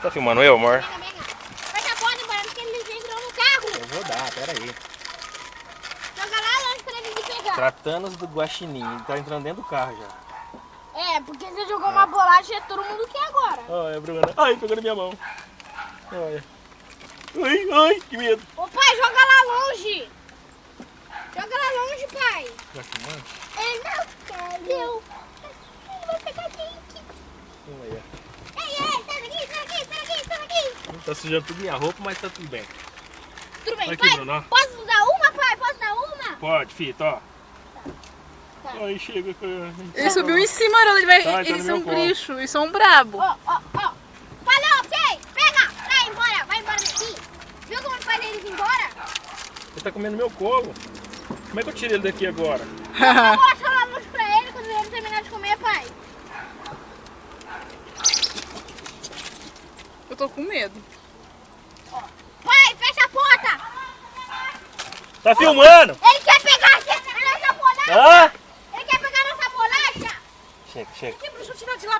Tá filmando eu, amor? Fecha a porta, embora, porque ele entrou no carro. Eu vou dar, pera aí. Joga lá longe pra ele vir pegar. Tratanos do guaxinim, ele tá entrando dentro do carro já. É, porque você jogou uma bolacha e todo mundo quer agora. Olha, Bruna. Ai, pegou na minha mão. Olha. Ai, ai, que medo. Ô pai, joga lá longe. Joga lá longe, pai. Tá filmando? Ele não quer. Ele vai pegar a gente. Olha. Ei, sai daqui, sai daqui, sai daqui, sai daqui. Tá sujando tudo minha roupa, mas tá tudo bem. Tudo bem, Vai aqui, pai. Bruno, ó. Posso dar uma, pai? Posso dar uma? Pode, fita, ó. Tá. Ai, chega. Ele subiu em cima, ele vai. Tá, tá Eles no são meu colo. bicho, eles são brabo. Ó. Falou, ok? Pega. Vai embora daqui. Viu como faz eles ir embora? Ele tá comendo meu colo. Como é que eu tiro ele daqui agora? Eu vou achar lá longe pra ele quando ele terminar de comer, pai. Eu tô com medo. Pai, fecha a porta. Tá filmando? Ele quer pegar a nossa bolacha. Hã? Ele quer pegar a nossa bolacha. Chega. Que bruxo tirou de lá